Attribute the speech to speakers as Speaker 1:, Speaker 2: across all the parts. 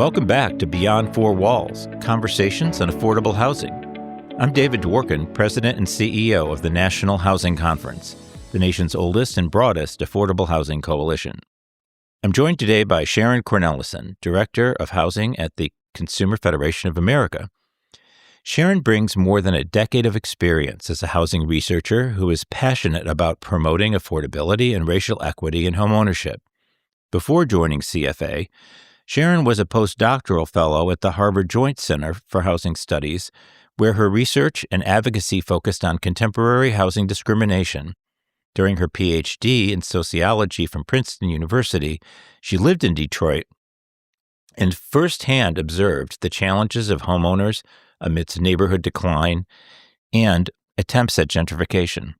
Speaker 1: Welcome back to Beyond Four Walls, Conversations on Affordable Housing. I'm David Dworkin, President and CEO of the National Housing Conference, the nation's oldest and broadest affordable housing coalition. I'm joined today by Sharon Cornelissen, Director of Housing at the Consumer Federation of America. Sharon brings more than a decade of experience as a housing researcher who is passionate about promoting affordability and racial equity in homeownership. Before joining CFA, Sharon was a postdoctoral fellow at the Harvard Joint Center for Housing Studies, where her research and advocacy focused on contemporary housing discrimination. During her PhD in sociology from Princeton University, she lived in Detroit and firsthand observed the challenges of homeowners amidst neighborhood decline and attempts at gentrification.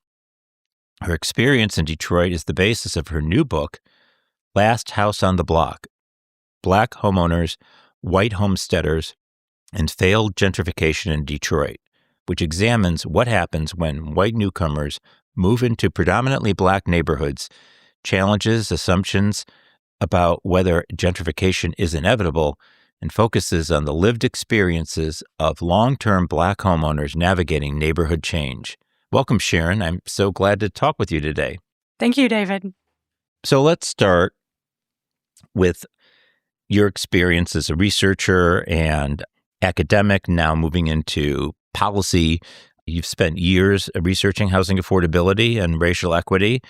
Speaker 1: Her experience in Detroit is the basis of her new book, Last House on the Block: Black Homeowners, White Homesteaders, and Failed Gentrification in Detroit, which examines what happens when white newcomers move into predominantly black neighborhoods, challenges assumptions about whether gentrification is inevitable, and focuses on the lived experiences of long-term black homeowners navigating neighborhood change. Welcome, Sharon. I'm so glad to talk with you today.
Speaker 2: Thank you, David.
Speaker 1: So let's start with your experience as a researcher and academic, now moving into policy. You've spent years researching housing affordability and racial equity,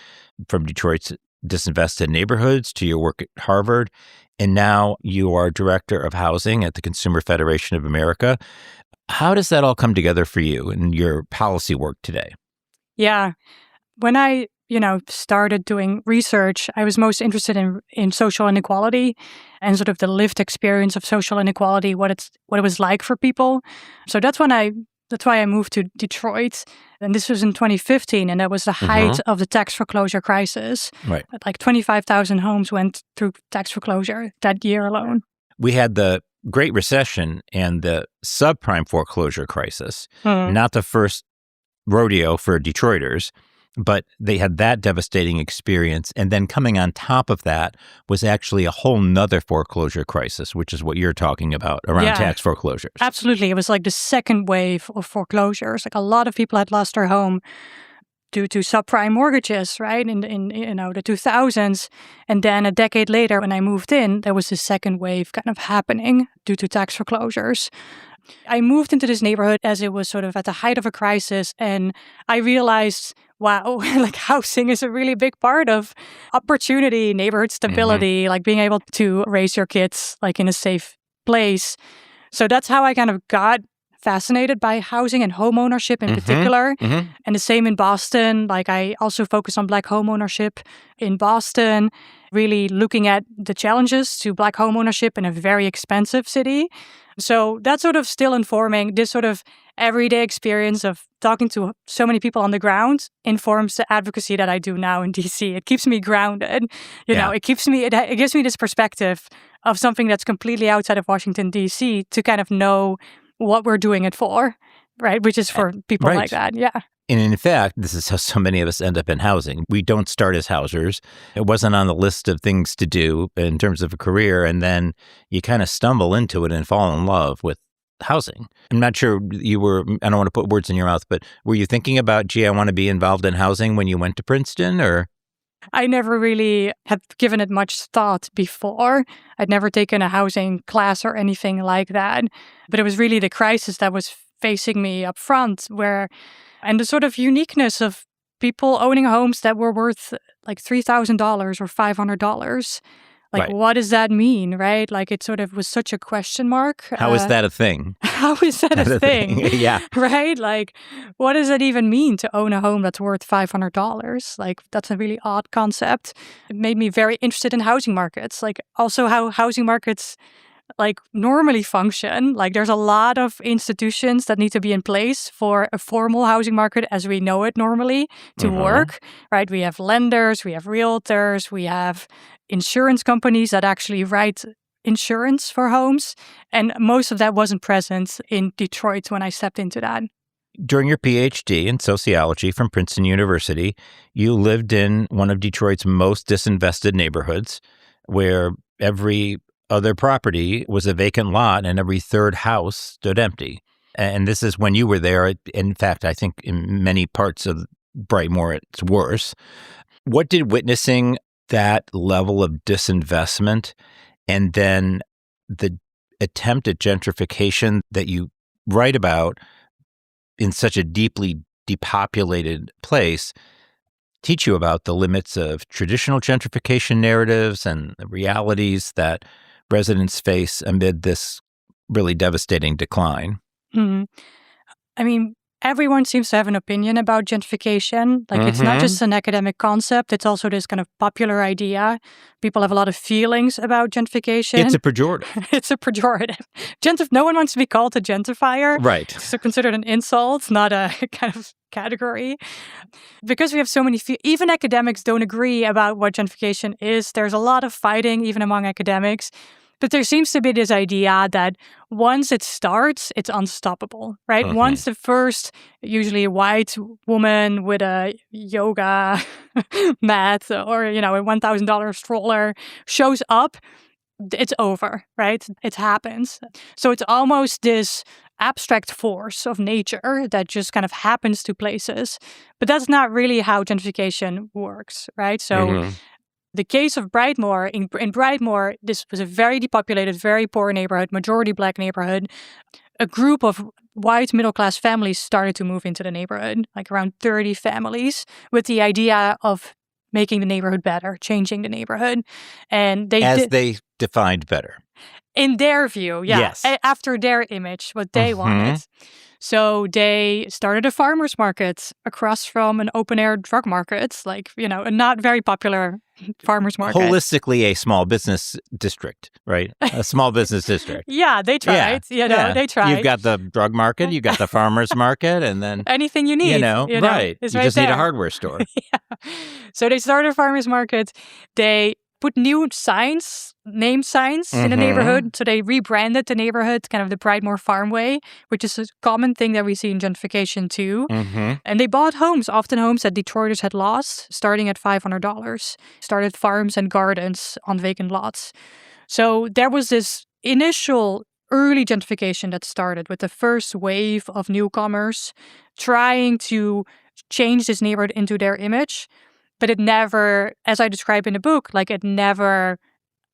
Speaker 1: from Detroit's disinvested neighborhoods to your work at Harvard, and now you are Director of Housing at the Consumer Federation of America. How does that all come together for you in your policy work today?
Speaker 2: Yeah. When I started doing research, I was most interested in social inequality and sort of the lived experience of social inequality, what it was like for people. So that's why I moved to Detroit. And this was in 2015, and that was the height of the tax foreclosure crisis.
Speaker 1: Right.
Speaker 2: Like 25,000 homes went through tax foreclosure that year alone.
Speaker 1: We had the Great Recession and the subprime foreclosure crisis, not the first rodeo for Detroiters, but they had that devastating experience. And then coming on top of that was actually a whole nother foreclosure crisis, which is what you're talking about around tax foreclosures.
Speaker 2: Absolutely. It was like the second wave of foreclosures. Like a lot of people had lost their home due to subprime mortgages, right, in the 2000s. And then a decade later, when I moved in, there was the second wave kind of happening due to tax foreclosures. I moved into this neighborhood as it was sort of at the height of a crisis, and I realized, wow, like housing is a really big part of opportunity, neighborhood stability, like being able to raise your kids like in a safe place. So that's how I kind of got fascinated by housing and homeownership in particular. And the same in Boston. Like I also focus on Black homeownership in Boston, really looking at the challenges to Black homeownership in a very expensive city. So that's sort of still informing this sort of everyday experience of talking to so many people on the ground informs the advocacy that I do now in DC. It keeps me grounded. It gives me this perspective of something that's completely outside of Washington, DC, to kind of know what we're doing it for, right? Which is for people like that. Yeah.
Speaker 1: And in fact, this is how so many of us end up in housing. We don't start as housers. It wasn't on the list of things to do in terms of a career. And then you kind of stumble into it and fall in love with housing. I'm not sure I don't want to put words in your mouth, but were you thinking about, I want to be involved in housing when you went to Princeton, or?
Speaker 2: I never really had given it much thought before. I'd never taken a housing class or anything like that. But it was really the crisis that was facing me up front, and the sort of uniqueness of people owning homes that were worth like $3,000 or $500. Like, what does that mean, right? Like, it sort of was such a question mark.
Speaker 1: How is that a thing?
Speaker 2: How is that a thing?
Speaker 1: Yeah.
Speaker 2: Right? Like, what does it even mean to own a home that's worth $500? Like, that's a really odd concept. It made me very interested in housing markets. Like, also how housing markets like normally function. Like there's a lot of institutions that need to be in place for a formal housing market as we know it normally to work, right? We have lenders, we have realtors, we have insurance companies that actually write insurance for homes. And most of that wasn't present in Detroit when I stepped into that.
Speaker 1: During your PhD in sociology from Princeton University, you lived in one of Detroit's most disinvested neighborhoods, where every other property was a vacant lot and every third house stood empty. And this is when you were there. In fact, I think in many parts of Brightmoor, it's worse. What did witnessing that level of disinvestment and then the attempt at gentrification that you write about in such a deeply depopulated place teach you about the limits of traditional gentrification narratives and the realities that residents face amid this really devastating decline?
Speaker 2: Mhm. I mean, everyone seems to have an opinion about gentrification. Like, it's not just an academic concept, it's also this kind of popular idea. People have a lot of feelings about gentrification.
Speaker 1: It's a pejorative.
Speaker 2: It's a pejorative. No one wants to be called a gentrifier.
Speaker 1: Right.
Speaker 2: It's considered an insult, not a kind of category. Because we have so many, even academics don't agree about what gentrification is. There's a lot of fighting, even among academics. But there seems to be this idea that once it starts, it's unstoppable, right? Once the first, usually a white woman with a yoga mat or, a $1,000 stroller shows up, it's over, right? It happens. So it's almost this abstract force of nature that just kind of happens to places. But that's not really how gentrification works, right? So the case of Brightmoor, in Brightmoor, this was a very depopulated, very poor neighborhood, majority Black neighborhood. A group of white middle-class families started to move into the neighborhood, like around 30 families, with the idea of making the neighborhood better, changing the neighborhood. And
Speaker 1: they defined better.
Speaker 2: In their view, yeah.
Speaker 1: Yes.
Speaker 2: After their image, what they wanted. So they started a farmer's market across from an open-air drug market, like, a not very popular farmer's market.
Speaker 1: Holistically, a small business district, right? A small business district.
Speaker 2: Yeah, they tried. They tried.
Speaker 1: You've got the drug market, you've got the farmer's market, and then...
Speaker 2: anything you need.
Speaker 1: Right. You
Speaker 2: right
Speaker 1: just
Speaker 2: there.
Speaker 1: need a hardware store.
Speaker 2: Yeah. So they started a farmer's market. They put new name signs in the neighborhood. So they rebranded the neighborhood, kind of the Brightmoor Farmway, which is a common thing that we see in gentrification too. And they bought homes, often homes that Detroiters had lost, starting at $500. Started farms and gardens on vacant lots. So there was this initial early gentrification that started with the first wave of newcomers trying to change this neighborhood into their image. But it never, as I describe in the book, it never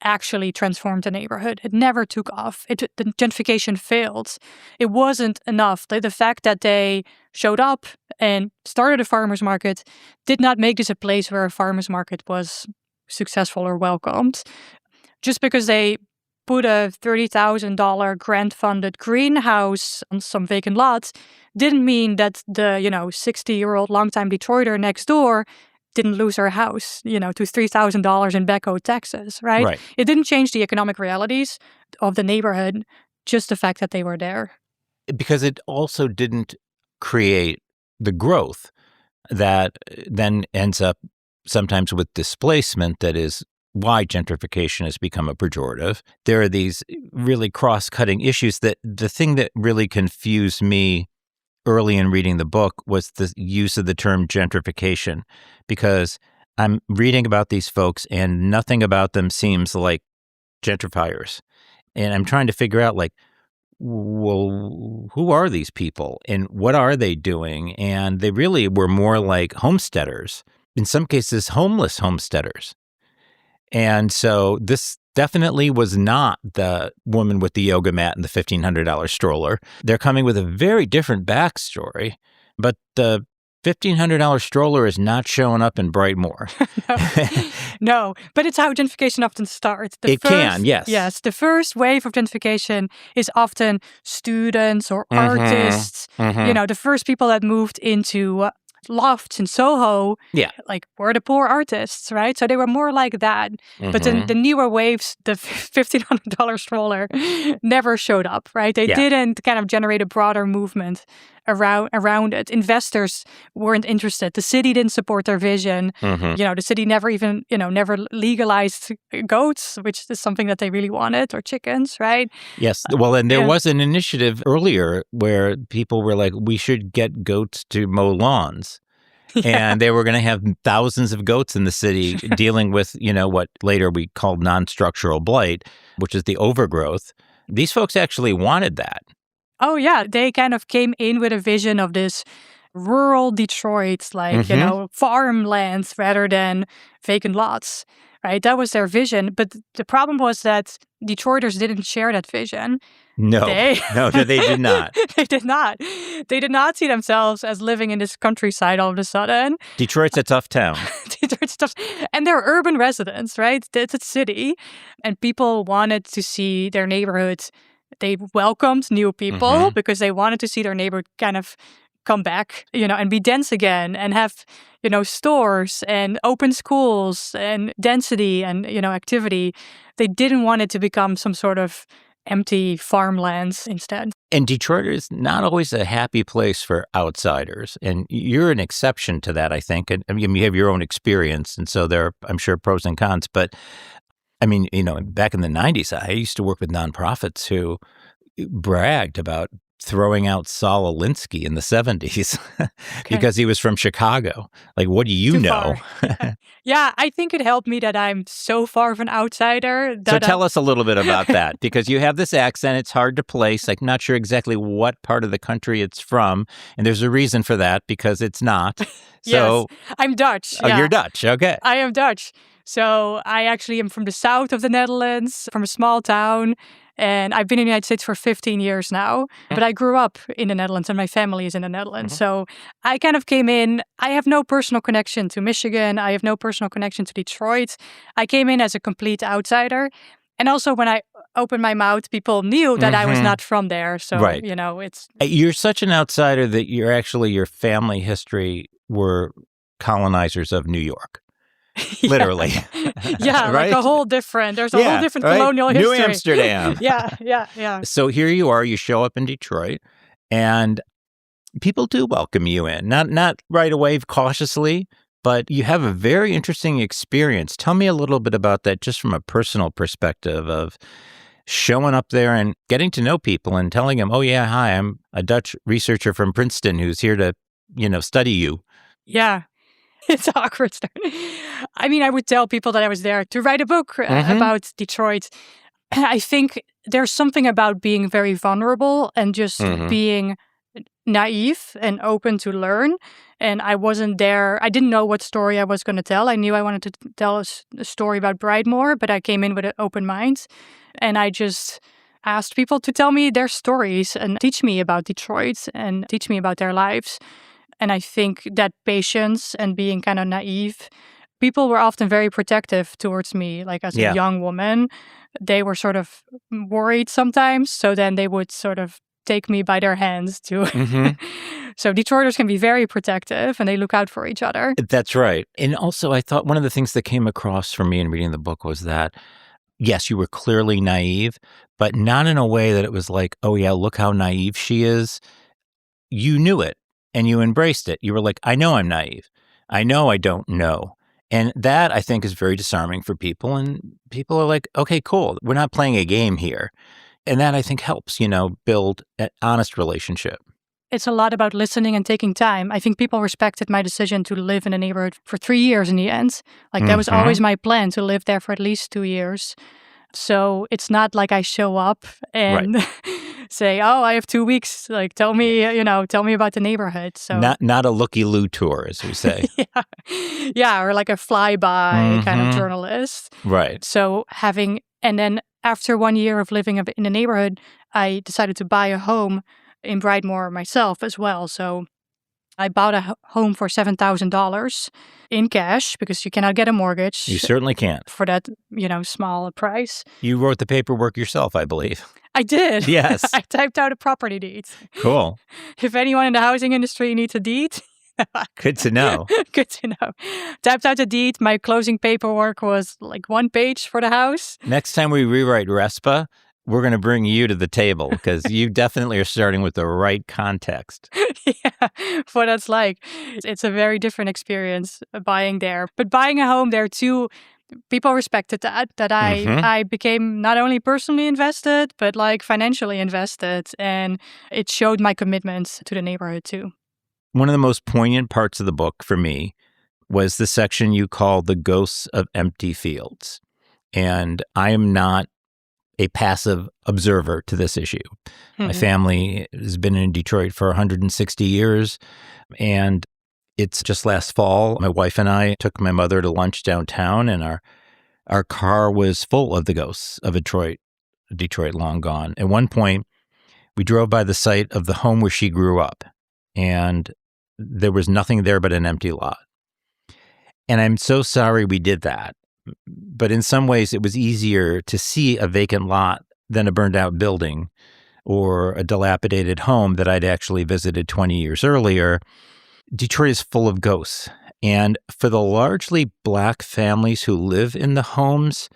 Speaker 2: actually transformed the neighborhood. It never took off. The gentrification failed. It wasn't enough. The fact that they showed up and started a farmer's market did not make this a place where a farmer's market was successful or welcomed. Just because they put a $30,000 grant-funded greenhouse on some vacant lots didn't mean that the 60-year-old longtime Detroiter next door didn't lose her house, to $3,000 in backhoe taxes, right? It didn't change the economic realities of the neighborhood, just the fact that they were there.
Speaker 1: Because it also didn't create the growth that then ends up sometimes with displacement that is why gentrification has become a pejorative. There are these really cross-cutting issues that the thing that really confused me early in reading the book was the use of the term gentrification, because I'm reading about these folks and nothing about them seems like gentrifiers. And I'm trying to figure out, well, who are these people and what are they doing? And they really were more like homesteaders, in some cases, homeless homesteaders. And so this definitely was not the woman with the yoga mat and the $1,500 stroller. They're coming with a very different backstory, but the $1,500 stroller is not showing up in Brightmoor.
Speaker 2: No, but it's how gentrification often starts.
Speaker 1: Yes.
Speaker 2: Yes, the first wave of gentrification is often students or artists. The first people that moved into lofts in Soho, were the poor artists, right? So they were more like that. But then the newer waves, the $1,500 stroller, never showed up, right? They didn't kind of generate a broader movement around it. Investors weren't interested. The city didn't support their vision. The city never even, never legalized goats, which is something that they really wanted, or chickens, right?
Speaker 1: Yes. Well, and there was an initiative earlier where people were like, we should get goats to mow lawns. And they were going to have thousands of goats in the city dealing with, what later we called non-structural blight, which is the overgrowth. These folks actually wanted that.
Speaker 2: Oh, yeah. They kind of came in with a vision of this rural Detroit, farmlands rather than vacant lots, right? That was their vision. But the problem was that Detroiters didn't share that vision.
Speaker 1: No, they did not.
Speaker 2: They did not. They did not see themselves as living in this countryside all of a sudden.
Speaker 1: Detroit's a tough town.
Speaker 2: Detroit's tough. And they're urban residents, right? It's a city. And people wanted to see their neighborhood. They welcomed new people because they wanted to see their neighborhood kind of come back, and be dense again and have, stores and open schools and density and, activity. They didn't want it to become some sort of empty farmlands instead.
Speaker 1: And Detroit is not always a happy place for outsiders. And you're an exception to that, I think. And you have your own experience. And so there are, I'm sure, pros and cons. But back in the 90s, I used to work with nonprofits who bragged about throwing out Saul Alinsky in the 70s because he was from Chicago. Like, what do you know?
Speaker 2: Yeah, I think it helped me that I'm so far of an outsider.
Speaker 1: So tell us a little bit about that, because you have this accent. It's hard to place. Like, not sure exactly what part of the country it's from. And there's a reason for that, because it's not. So,
Speaker 2: yes, I'm Dutch.
Speaker 1: Oh, you're Dutch. Okay.
Speaker 2: I am Dutch. So I actually am from the south of the Netherlands, from a small town. And I've been in the United States for 15 years now, but I grew up in the Netherlands and my family is in the Netherlands. So I kind of came in, I have no personal connection to Michigan. I have no personal connection to Detroit. I came in as a complete outsider. And also when I opened my mouth, people knew that I was not from there. So,
Speaker 1: right.
Speaker 2: It's...
Speaker 1: You're such an outsider that your family history were colonizers of New York. Literally.
Speaker 2: Yeah,
Speaker 1: right?
Speaker 2: Like a whole different, there's a whole different colonial history.
Speaker 1: New Amsterdam.
Speaker 2: Yeah.
Speaker 1: So here you are, you show up in Detroit, and people do welcome you in. Not right away, cautiously, but you have a very interesting experience. Tell me a little bit about that, just from a personal perspective of showing up there and getting to know people and telling them, oh yeah, hi, I'm a Dutch researcher from Princeton who's here to, study you.
Speaker 2: Yeah. It's awkward. I mean, I would tell people that I was there to write a book about Detroit. I think there's something about being very vulnerable and just being naive and open to learn. And I wasn't there. I didn't know what story I was going to tell. I knew I wanted to tell a story about Brightmoor, but I came in with an open mind. And I just asked people to tell me their stories and teach me about Detroit and teach me about their lives. And I think that patience and being kind of naive, people were often very protective towards me, like as a young woman. They were sort of worried sometimes. So then they would sort of take me by their hands to... So Detroiters can be very protective and they look out for each other.
Speaker 1: That's right. And also I thought one of the things that came across for me in reading the book was that, yes, you were clearly naive, but not in a way that it was like, oh yeah, look how naive she is. You knew it. And you embraced it. You were like, I know I'm naive. I know I don't know. And that, I think, is very disarming for people. And people are like, okay, cool. We're not playing a game here. And that, I think, helps, build an honest relationship.
Speaker 2: It's a lot about listening and taking time. I think people respected my decision to live in a neighborhood for 3 years in the end. Like, that was always my plan, to live there for at least 2 years. So it's not like I show up and say, oh, I have 2 weeks. Like, tell me about the neighborhood. So
Speaker 1: not a looky-loo tour, as we say.
Speaker 2: Yeah, or like a flyby kind of journalist.
Speaker 1: Right.
Speaker 2: So and then after 1 year of living in the neighborhood, I decided to buy a home in Brightmoor myself as well. So I bought a home for $7,000 in cash because you cannot get a mortgage.
Speaker 1: You certainly can't.
Speaker 2: For that, small price.
Speaker 1: You wrote the paperwork yourself, I believe.
Speaker 2: I did.
Speaker 1: Yes.
Speaker 2: I typed out a property deed.
Speaker 1: Cool.
Speaker 2: If anyone in the housing industry needs a deed.
Speaker 1: Good to know.
Speaker 2: Good to know. Typed out a deed. My closing paperwork was like 1 page for the house.
Speaker 1: Next time we rewrite RESPA, we're going to bring you to the table because you definitely are starting with the right context.
Speaker 2: Yeah, what that's like. It's a very different experience buying there. But buying a home there too, people respected that I became not only personally invested, but like financially invested. And it showed my commitment to the neighborhood too.
Speaker 1: One of the most poignant parts of the book for me was the section you call The Ghosts of Empty Fields. And I am not a passive observer to this issue. My family has been in Detroit for 160 years, and it's just last fall, my wife and I took my mother to lunch downtown, and our car was full of the ghosts of Detroit long gone. At one point, we drove by the site of the home where she grew up, and there was nothing there but an empty lot. And I'm so sorry we did that. But in some ways, it was easier to see a vacant lot than a burned out building or a dilapidated home that I'd actually visited 20 years earlier. Detroit is full of ghosts. And for the largely Black families who live in the homes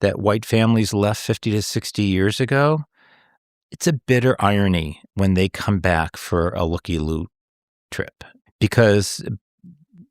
Speaker 1: that white families left 50 to 60 years ago, it's a bitter irony when they come back for a looky-loo trip, because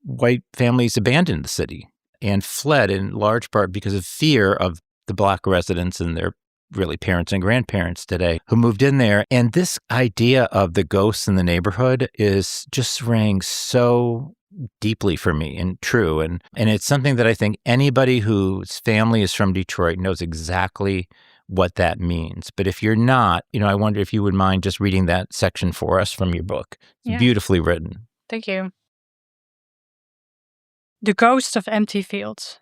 Speaker 1: white families abandoned the city and fled in large part because of fear of the Black residents and their really parents and grandparents today who moved in there. And this idea of the ghosts in the neighborhood is just rang so deeply for me and true. And it's something that I think anybody whose family is from Detroit knows exactly what that means. But if you're not, I wonder if you would mind just reading that section for us from your book. It's beautifully written.
Speaker 2: Thank you. The Ghost of Empty Fields.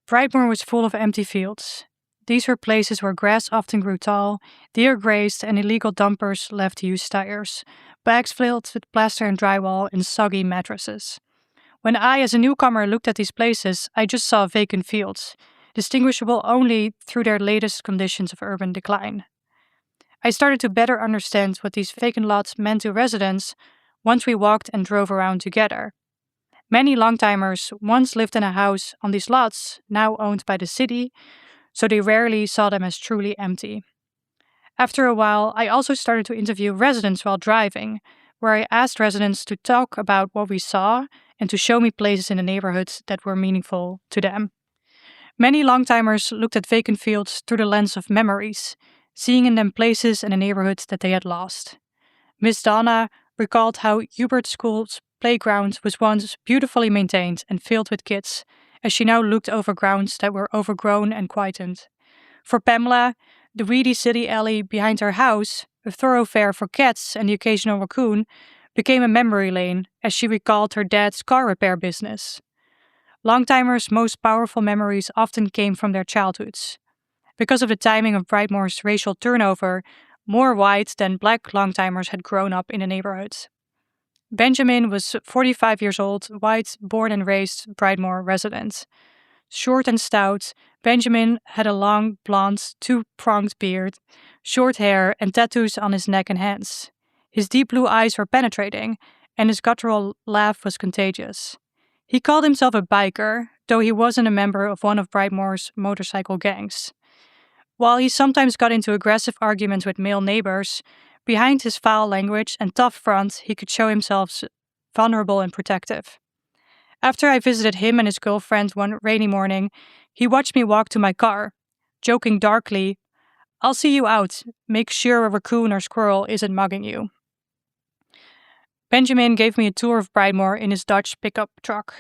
Speaker 2: Brightmoor was full of empty fields. These were places where grass often grew tall, deer grazed, and illegal dumpers left used tires, bags filled with plaster and drywall, and soggy mattresses. When I, as a newcomer, looked at these places, I just saw vacant fields, distinguishable only through their latest conditions of urban decline. I started to better understand what these vacant lots meant to residents once we walked and drove around together. Many longtimers once lived in a house on these lots, now owned by the city, so they rarely saw them as truly empty. After a while, I also started to interview residents while driving, where I asked residents to talk about what we saw and to show me places in the neighborhoods that were meaningful to them. Many longtimers looked at vacant fields through the lens of memories, seeing in them places and the neighborhoods that they had lost. Miss Donna recalled how Hubert School's playground was once beautifully maintained and filled with kids, as she now looked over grounds that were overgrown and quietened. For Pamela, the weedy city alley behind her house, a thoroughfare for cats and the occasional raccoon, became a memory lane as she recalled her dad's car repair business. Longtimers' most powerful memories often came from their childhoods. Because of the timing of Brightmoor's racial turnover, more white than Black longtimers had grown up in the neighborhood. Benjamin was 45 years old, white, born and raised Brightmoor resident. Short and stout, Benjamin had a long, blonde, two-pronged beard, short hair, and tattoos on his neck and hands. His deep blue eyes were penetrating, and his guttural laugh was contagious. He called himself a biker, though he wasn't a member of one of Brightmoor's motorcycle gangs. While he sometimes got into aggressive arguments with male neighbors, behind his foul language and tough front, he could show himself vulnerable and protective. After I visited him and his girlfriend one rainy morning, he watched me walk to my car, joking darkly, "I'll see you out. Make sure a raccoon or squirrel isn't mugging you." Benjamin gave me a tour of Brightmoor in his Dodge pickup truck.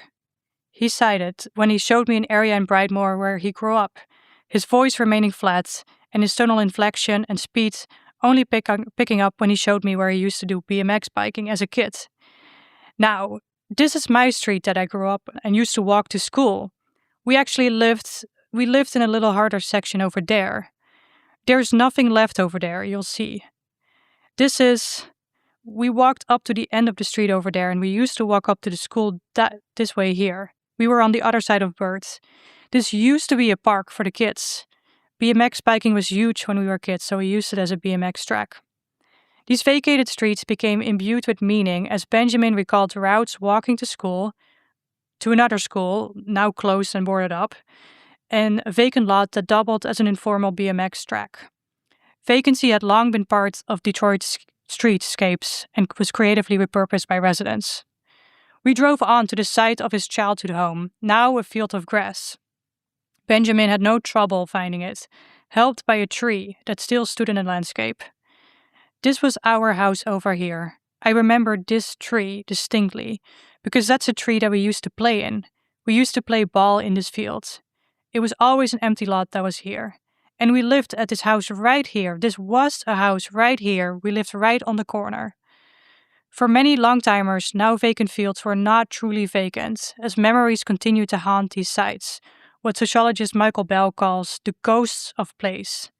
Speaker 2: He sighed when he showed me an area in Brightmoor where he grew up, his voice remaining flat, and his tonal inflection and speed only picking up when he showed me where he used to do BMX biking as a kid. Now, this is my street that I grew up and used to walk to school. We lived in a little harder section over there. There's nothing left over there, you'll see. We walked up to the end of the street over there, and we used to walk up to the school this way here. We were on the other side of Birds. This used to be a park for the kids. BMX biking was huge when we were kids, so we used it as a BMX track. These vacated streets became imbued with meaning as Benjamin recalled routes walking to school, to another school, now closed and boarded up, and a vacant lot that doubled as an informal BMX track. Vacancy had long been part of Detroit's streetscapes and was creatively repurposed by residents. We drove on to the site of his childhood home, now a field of grass. Benjamin had no trouble finding it, helped by a tree that still stood in the landscape. This was our house over here, I remember this tree distinctly because that's a tree that we used to play in. We used to play ball in this field. It was always an empty lot that was here. And we lived at this house right here. This was a house right here. We lived right on the corner. For many long-timers, now vacant fields were not truly vacant, as memories continue to haunt these sites, what sociologist Michael Bell calls the ghosts of place.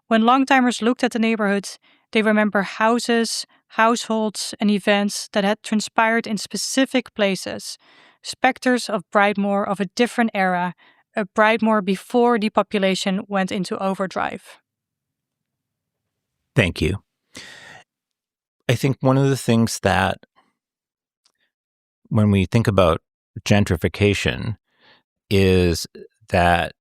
Speaker 2: When long-timers looked at the neighborhood, they remember houses, households, and events that had transpired in specific places, specters of Brightmoor of a different era, a Brightmoor before depopulation went into overdrive.
Speaker 1: Thank you. I think one of the things that when we think about gentrification is that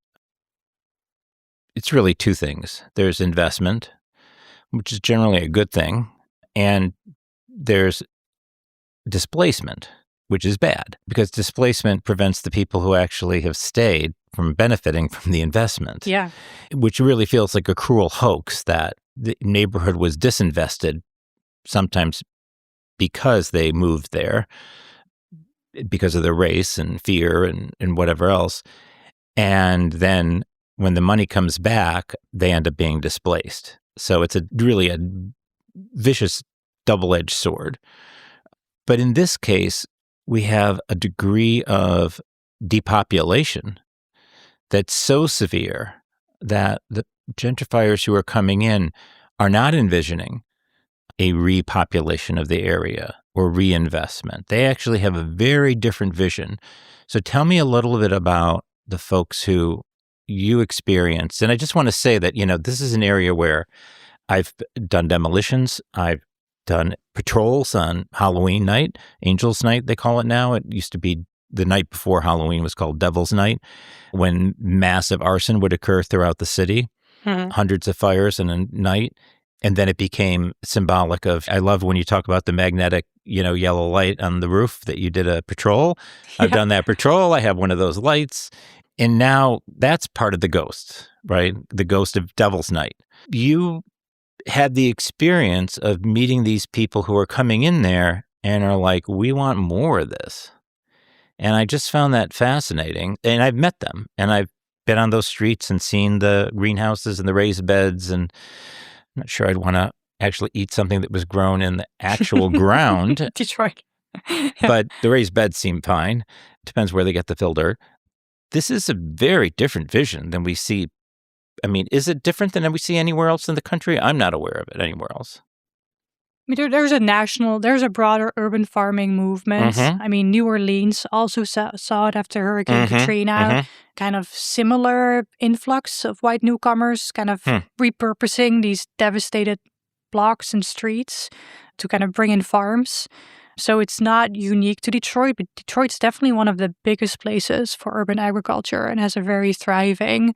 Speaker 1: it's really two things. There's investment, which is generally a good thing, and there's displacement, which is bad, because displacement prevents the people who actually have stayed from benefiting from the investment.
Speaker 2: Yeah.
Speaker 1: Which really feels like a cruel hoax that the neighborhood was disinvested, sometimes because they moved there, because of their race and fear and whatever else. And then when the money comes back, they end up being displaced. So it's really a vicious double-edged sword. But in this case, we have a degree of depopulation that's so severe that the gentrifiers who are coming in are not envisioning a repopulation of the area or reinvestment. They actually have a very different vision. So tell me a little bit about the folks who you experienced. And I just want to say that, this is an area where I've done demolitions. I've done patrols on Halloween night, Angels Night, they call it now. It used to be the night before Halloween was called Devil's Night, when massive arson would occur throughout the city, hundreds of fires in a night. And then it became symbolic of, I love when you talk about the magnetic, yellow light on the roof that you did a patrol. Yeah. I've done that patrol. I have one of those lights. And now that's part of the ghost, right? The ghost of Devil's Night. You had the experience of meeting these people who are coming in there and are like, we want more of this. And I just found that fascinating. And I've met them, and I've been on those streets and seen the greenhouses and the raised beds, and I'm not sure I'd want to actually eat something that was grown in the actual ground.
Speaker 2: Detroit.
Speaker 1: But the raised beds seem fine. Depends where they get the filter. This is a very different vision than we see. I mean, is it different than we see anywhere else in the country? I'm not aware of it anywhere else.
Speaker 2: I mean, there's a broader urban farming movement. Mm-hmm. I mean, New Orleans also saw it after Hurricane Katrina. Kind of similar influx of white newcomers, kind of repurposing these devastated blocks and streets to kind of bring in farms. So it's not unique to Detroit, but Detroit's definitely one of the biggest places for urban agriculture and has a very thriving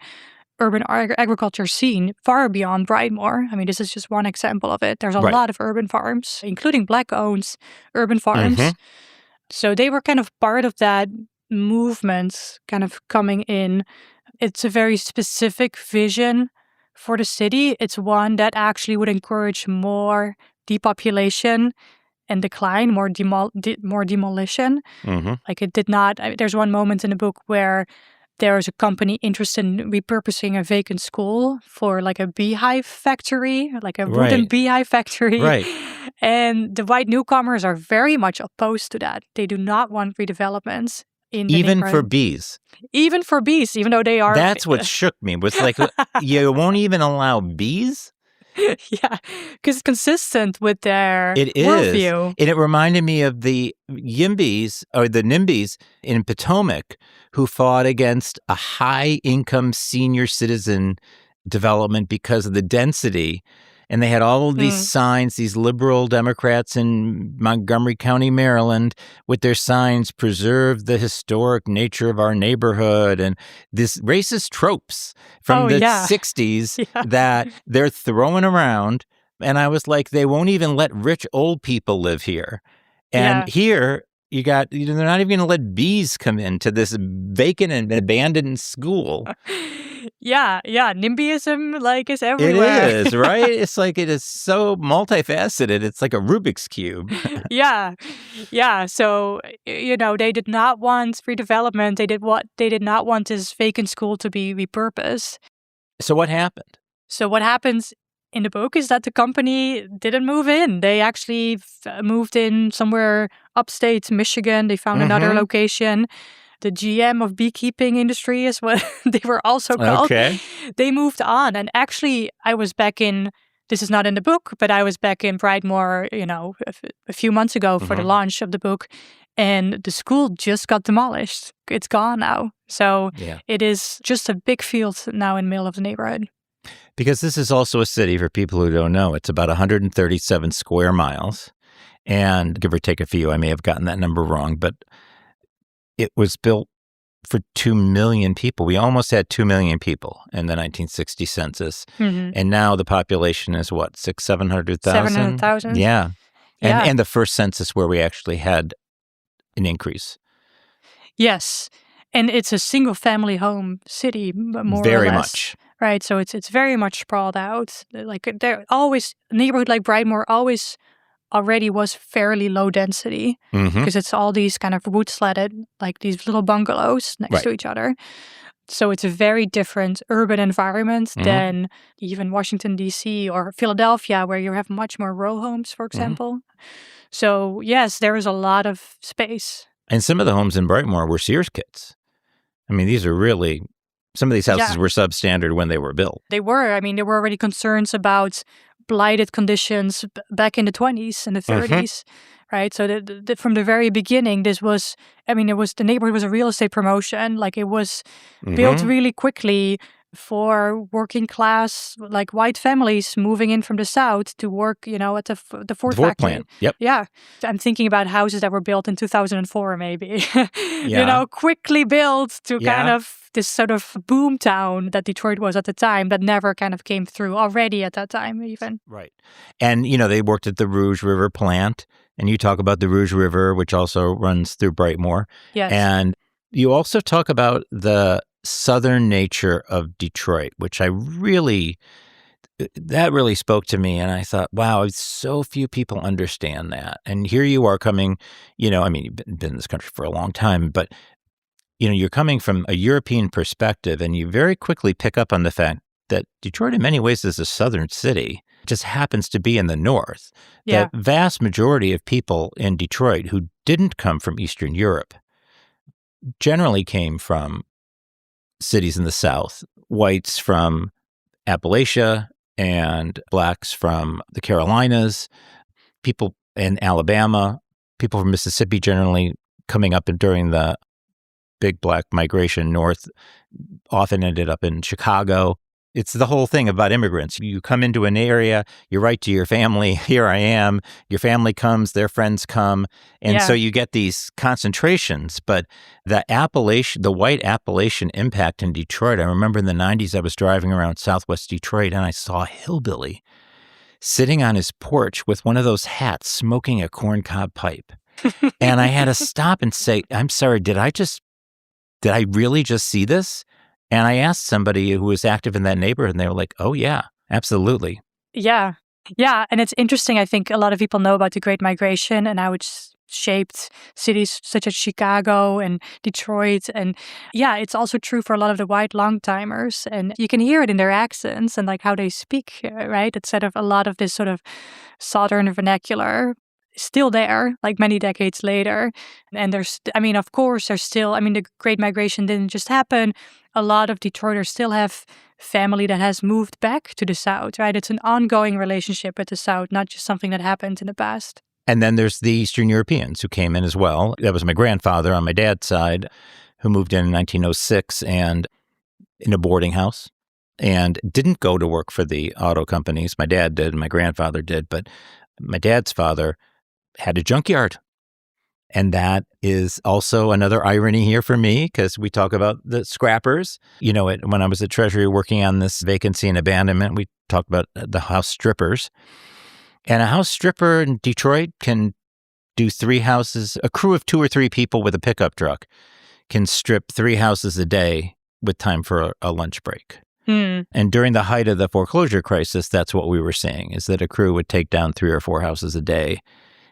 Speaker 2: urban agriculture scene far beyond Brightmoor. I mean, this is just one example of it. There's a lot of urban farms, including Black-owned urban farms. So they were kind of part of that movement kind of coming in. It's a very specific vision for the city. It's one that actually would encourage more depopulation and decline, more demolition. Like it did not. There's one moment in the book where there is a company interested in repurposing a vacant school for like a beehive factory, like a wooden beehive factory. Right. And the white newcomers are very much opposed to that. They do not want redevelopments in the
Speaker 1: even for bees.
Speaker 2: Even for bees, even though they are.
Speaker 1: That's what shook me. Was like, you won't even allow bees?
Speaker 2: Yeah, because it's consistent with their worldview.
Speaker 1: And it reminded me of the Yimbys or the NIMBYs in Potomac who fought against a high-income senior citizen development because of the density. And they had all of these signs, these liberal Democrats in Montgomery County, Maryland, with their signs, preserve the historic nature of our neighborhood, and this racist tropes from the 60s that they're throwing around. And I was like, they won't even let rich old people live here. And here, they're not even going to let bees come into this vacant and abandoned school.
Speaker 2: Yeah, yeah. NIMBYism is
Speaker 1: It
Speaker 2: everywhere.
Speaker 1: is, right? It's like it is so multifaceted. It's like a Rubik's Cube.
Speaker 2: Yeah. Yeah. So, they did not want redevelopment. They did not want this vacant school to be repurposed.
Speaker 1: So what happened?
Speaker 2: So what happens in the book is that the company didn't move in. They actually moved in somewhere upstate Michigan. They found another location. The GM of beekeeping industry is what they were also called.
Speaker 1: Okay.
Speaker 2: They moved on. And actually, I was back in, this is not in the book, but I was back in Brightmoor, a few months ago for the launch of the book. And the school just got demolished. It's gone now. So it is just a big field now in the middle of the neighborhood.
Speaker 1: Because this is also a city, for people who don't know, it's about 137 square miles. And give or take a few, I may have gotten that number wrong, but it was built for 2 million people. We almost had 2 million people in the 1960 census. And now the population is what, 700,000?
Speaker 2: 700,000.
Speaker 1: Yeah. And the first census where we actually had an increase.
Speaker 2: Yes. And it's a single family home city, more
Speaker 1: Very
Speaker 2: or less.
Speaker 1: much.
Speaker 2: Right. So it's very much sprawled out. Like there always, a neighborhood like Brightmoor always already was fairly low density because it's all these kind of wood slatted, like these little bungalows next to each other. So it's a very different urban environment than even Washington, D.C. or Philadelphia, where you have much more row homes, for example. So yes, there is a lot of space.
Speaker 1: And some of the homes in Brightmoor were Sears kits. I mean, these are really, some of these houses were substandard when they were built.
Speaker 2: They were. I mean, there were already concerns about blighted conditions back in the 20s and the 30s, right? So from the very beginning, this was, the neighborhood was a real estate promotion. Like it was built really quickly for working class, like white families moving in from the South to work, at the Ford factory.
Speaker 1: Plant. Yep.
Speaker 2: Yeah. I'm thinking about houses that were built in 2004, maybe, quickly built to kind of this sort of boom town that Detroit was at the time that never kind of came through already at that time even.
Speaker 1: Right. And, they worked at the Rouge River plant, and you talk about the Rouge River, which also runs through Brightmoor.
Speaker 2: Yes.
Speaker 1: And you also talk about the southern nature of Detroit, which that really spoke to me. And I thought, wow, so few people understand that. And here you are coming, you've been in this country for a long time, but you're coming from a European perspective, and you very quickly pick up on the fact that Detroit in many ways is a southern city. It just happens to be in the north.
Speaker 2: Yeah.
Speaker 1: The vast majority of people in Detroit who didn't come from Eastern Europe generally came from cities in the South, whites from Appalachia and blacks from the Carolinas, people in Alabama, people from Mississippi generally coming up during the big black migration north, often ended up in Chicago. It's the whole thing about immigrants. You come into an area, you write to your family, here I am, your family comes, their friends come. And so you get these concentrations. But the white Appalachian impact in Detroit, I remember in the 90s, I was driving around Southwest Detroit and I saw a hillbilly sitting on his porch with one of those hats, smoking a corncob pipe. And I had to stop and say, I'm sorry, did I really just see this? And I asked somebody who was active in that neighborhood, and they were like, oh, yeah, absolutely.
Speaker 2: Yeah. Yeah. And it's interesting. I think a lot of people know about the Great Migration and how it's shaped cities such as Chicago and Detroit. And it's also true for a lot of the white long-timers. And you can hear it in their accents and like how they speak, right? Instead of a lot of this sort of Southern vernacular still there, like many decades later. And of course, the Great Migration didn't just happen. A lot of Detroiters still have family that has moved back to the South, right? It's an ongoing relationship with the South, not just something that happened in the past.
Speaker 1: And then there's the Eastern Europeans who came in as well. That was my grandfather on my dad's side, who moved in 1906 and in a boarding house and didn't go to work for the auto companies. My dad did, and my grandfather did, but my dad's father had a junkyard. And that is also another irony here for me, because we talk about the scrappers. When I was at Treasury working on this vacancy and abandonment, we talked about the house strippers. And a house stripper in Detroit can do 3 houses. A crew of 2 or 3 people with a pickup truck can strip 3 houses a day with time for a lunch break.
Speaker 2: Hmm.
Speaker 1: And during the height of the foreclosure crisis, that's what we were seeing, is that a crew would take down 3 or 4 houses a day.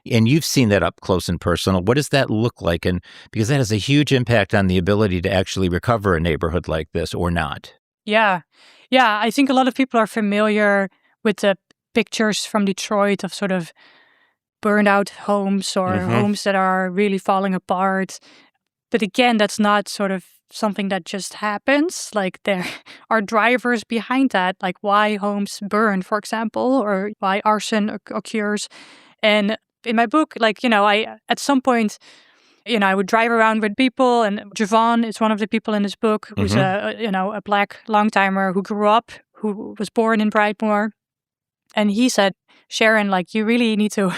Speaker 1: And you've seen that up close and personal. What does that look like? And because that has a huge impact on the ability to actually recover a neighborhood like this or not.
Speaker 2: Yeah. Yeah. I think a lot of people are familiar with the pictures from Detroit of sort of burned out homes or homes that are really falling apart. But again, that's not sort of something that just happens. Like there are drivers behind that, like why homes burn, for example, or why arson occurs. And in my book, like, I at some point, I would drive around with people, and Javon is one of the people in this book who's a Black long-timer who was born in Brightmoor. And he said, Sharon, like, you really need to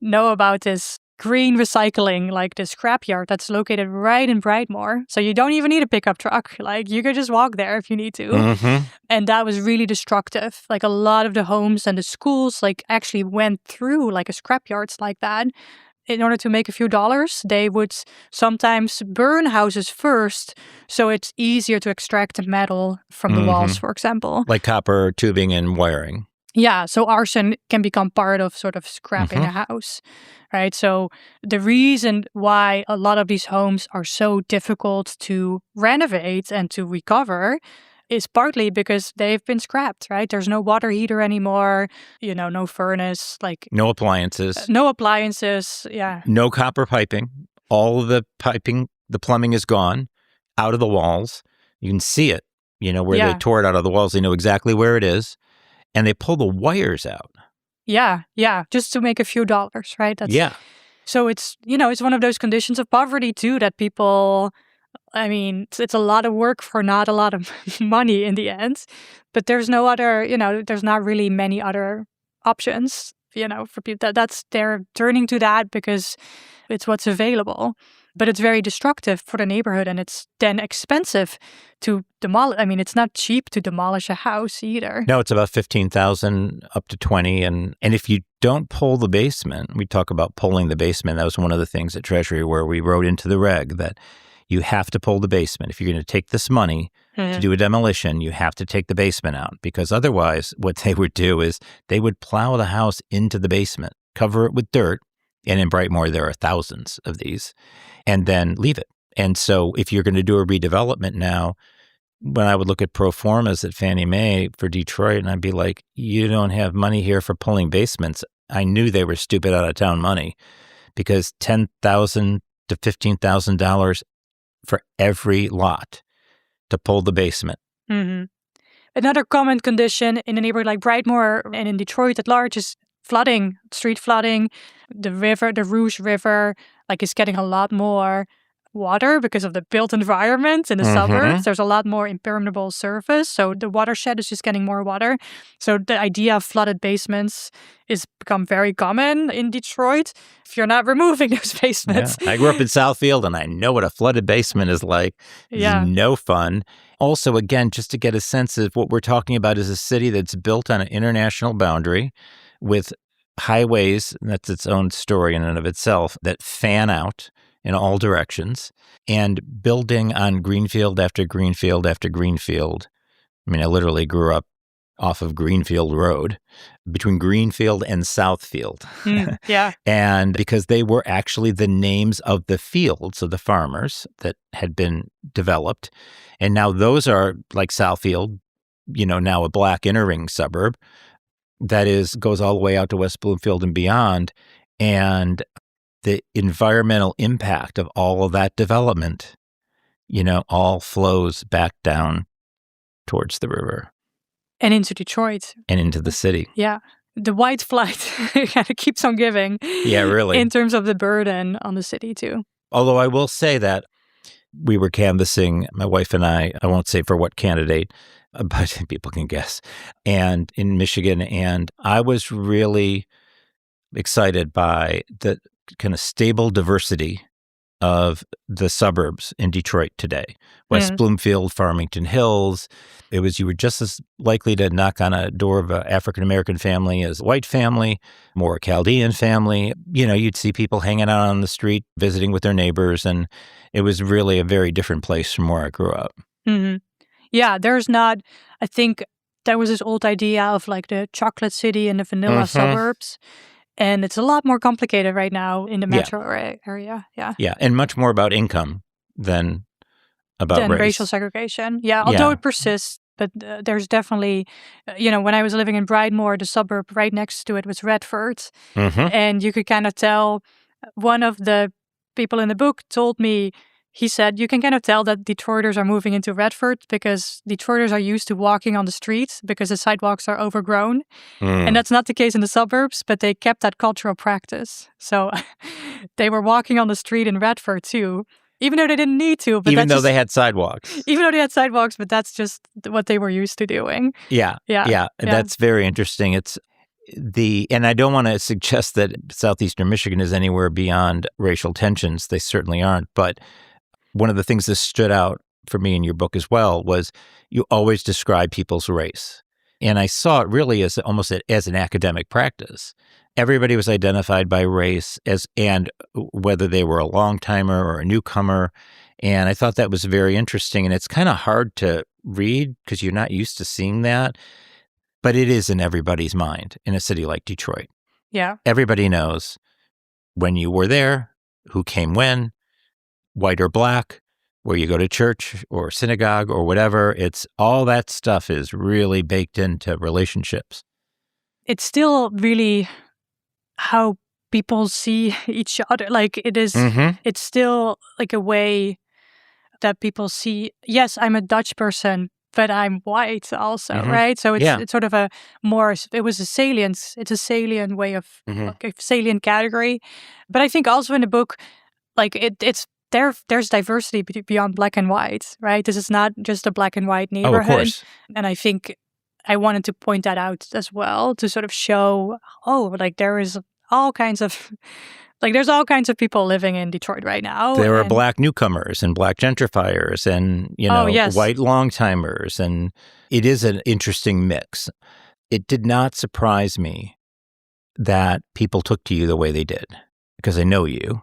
Speaker 2: know about this green recycling, like this scrapyard that's located right in Brightmoor. So you don't even need a pickup truck. Like, you could just walk there if you need to. And that was really destructive. Like, a lot of the homes and the schools, like, actually went through like a scrapyards like that. In order to make a few dollars, they would sometimes burn houses first, so it's easier to extract the metal from the walls, for example.
Speaker 1: Like copper tubing and wiring.
Speaker 2: Yeah, so arson can become part of sort of scrapping a house, right? So the reason why a lot of these homes are so difficult to renovate and to recover is partly because they've been scrapped, right? There's no water heater anymore, no furnace, like...
Speaker 1: No appliances.
Speaker 2: Yeah.
Speaker 1: No copper piping. All of the piping, the plumbing is gone, out of the walls. You can see it, where they tore it out of the walls. They know exactly where it is. And they pull the wires out.
Speaker 2: Yeah, just to make a few dollars, right? So it's, it's one of those conditions of poverty too that people, I mean, it's a lot of work for not a lot of money in the end. But there's no other, there's not really many other options, for people. They're turning to that because it's what's available. But it's very destructive for the neighborhood, and it's then expensive to demolish. I mean, it's not cheap to demolish a house either.
Speaker 1: No, it's about $15,000 up to $20,000, and if you don't pull the basement, we talk about pulling the basement. That was one of the things at Treasury where we wrote into the reg that you have to pull the basement. If you're going to take this money to do a demolition, you have to take the basement out, because otherwise, what they would do is they would plow the house into the basement, cover it with dirt. And in Brightmoor, there are thousands of these, and then leave it. And so if you're going to do a redevelopment now, when I would look at pro formas at Fannie Mae for Detroit, and I'd be like, you don't have money here for pulling basements. I knew they were stupid out of town money, because $10,000 to $15,000 for every lot to pull the basement.
Speaker 2: Another common condition in a neighborhood like Brightmoor and in Detroit at large is flooding, street flooding. The Rouge River, is getting a lot more water because of the built environment in the suburbs. There's a lot more impermeable surface, so the watershed is just getting more water. So the idea of flooded basements is become very common in Detroit if you're not removing those basements.
Speaker 1: Yeah. I grew up in Southfield, and I know what a flooded basement is like. It's no fun. Also, again, just to get a sense of what we're talking about, is a city that's built on an international boundary with highways, and that's its own story in and of itself, that fan out in all directions, and building on greenfield after greenfield after greenfield. I mean, I literally grew up off of Greenfield Road, between Greenfield and Southfield. And because they were actually the names of the fields of the farmers that had been developed. And now those are like Southfield, now a Black inner ring suburb. That goes all the way out to West Bloomfield and beyond. And the environmental impact of all of that development, all flows back down towards the river.
Speaker 2: And into Detroit.
Speaker 1: And into the city.
Speaker 2: Yeah. The white flight kind of keeps on giving. Yeah, really. In terms of the burden on the city, too.
Speaker 1: Although I will say that we were canvassing, my wife and I won't say for what candidate, but people can guess, and in Michigan. And I was really excited by the kind of stable diversity of the suburbs in Detroit today. West Bloomfield, Farmington Hills. You were just as likely to knock on a door of an African-American family as a white family, more a Chaldean family. You'd see people hanging out on the street, visiting with their neighbors. And it was really a very different place from where I grew up.
Speaker 2: Yeah, there's not, I think there was this old idea of like the chocolate city and the vanilla suburbs. And it's a lot more complicated right now in the metro area. Yeah.
Speaker 1: Yeah. And much more about income than about
Speaker 2: Then
Speaker 1: race.
Speaker 2: racial segregation. Yeah. Although it persists, but there's definitely, when I was living in Brightmoor, the suburb right next to it was Redford. And you could kind of tell, one of the people in the book told me, he said, you can kind of tell that Detroiters are moving into Redford because Detroiters are used to walking on the streets because the sidewalks are overgrown. And that's not the case in the suburbs, but they kept that cultural practice. So they were walking on the street in Redford too, even though they didn't need to. But
Speaker 1: even though they had sidewalks.
Speaker 2: Even though they had sidewalks, but that's just what they were used to doing.
Speaker 1: Yeah. That's very interesting. And I don't want to suggest that southeastern Michigan is anywhere beyond racial tensions. They certainly aren't. But one of the things that stood out for me in your book as well was you always describe people's race. And I saw it really as almost as an academic practice. Everybody was identified by race and whether they were a long-timer or a newcomer. And I thought that was very interesting. And it's kind of hard to read because you're not used to seeing that. But it is in everybody's mind in a city like Detroit.
Speaker 2: Yeah.
Speaker 1: Everybody knows when you were there, who came when, white or black, where you go to church or synagogue or whatever. It's all that stuff is really baked into relationships.
Speaker 2: It's still really how people see each other. Like it is, it's still like a way that people see, yes, I'm a Dutch person, but I'm white also, right? So it's sort of it's a salient way of, like a salient category. But I think also in the book, like there's diversity beyond black and white, right? This is not just a black and white neighborhood.
Speaker 1: Oh, of course.
Speaker 2: And I think I wanted to point that out as well to sort of show, like there's all kinds of people living in Detroit right now.
Speaker 1: There are black newcomers and black gentrifiers and, white long-timers. And it is an interesting mix. It did not surprise me that people took to you the way they did because I know you.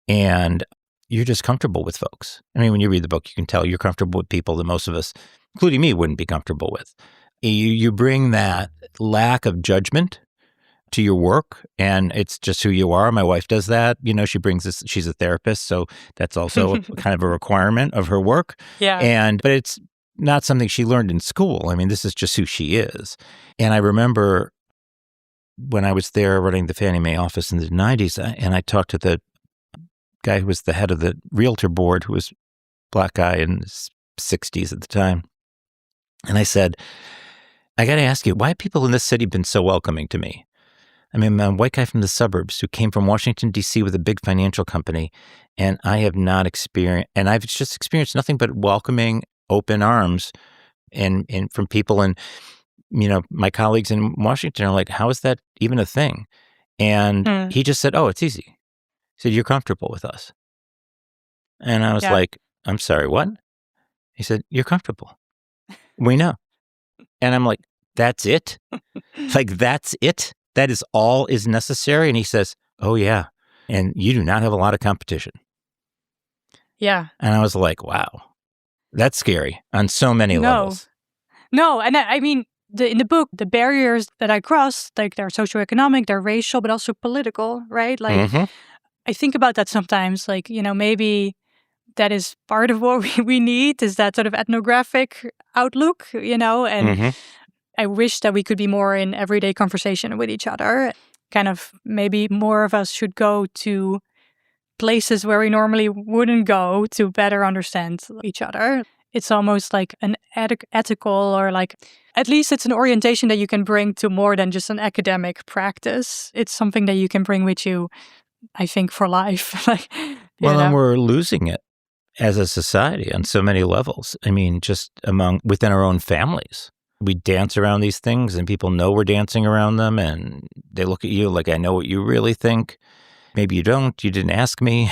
Speaker 1: And you're just comfortable with folks. I mean, when you read the book, you can tell you're comfortable with people that most of us, including me, wouldn't be comfortable with. You bring that lack of judgment to your work, and it's just who you are. My wife does that. She brings this, she's a therapist, so that's also kind of a requirement of her work.
Speaker 2: Yeah.
Speaker 1: But it's not something she learned in school. I mean, this is just who she is. And I remember when I was there running the Fannie Mae office in the 90s, and I talked to the guy who was the head of the realtor board, who was a black guy in his 60s at the time. And I said, I got to ask you, why have people in this city been so welcoming to me? I mean, I'm a white guy from the suburbs who came from Washington, D.C. with a big financial company, and I have not experienced, and I've just experienced nothing but welcoming, open arms and from people. And, my colleagues in Washington are like, how is that even a thing? And he just said, oh, it's easy. He said, you're comfortable with us. And I was like, I'm sorry, what? He said, you're comfortable. We know. And I'm like, that's it? Like, that's it? That is all is necessary? And he says, oh, yeah. And you do not have a lot of competition.
Speaker 2: Yeah.
Speaker 1: And I was like, wow, that's scary on so many levels.
Speaker 2: No. And I mean, in the book, the barriers that I crossed, like they're socioeconomic, they're racial, but also political, right? Like, I think about that sometimes, like, maybe that is part of what we need is that sort of ethnographic outlook, and I wish that we could be more in everyday conversation with each other. Kind of maybe more of us should go to places where we normally wouldn't go to better understand each other. It's almost like an ethical or like, at least it's an orientation that you can bring to more than just an academic practice. It's something that you can bring with you, I think, for life.
Speaker 1: And we're losing it as a society on so many levels. I mean, just within our own families. We dance around these things and people know we're dancing around them and they look at you like, I know what you really think. Maybe you don't. You didn't ask me.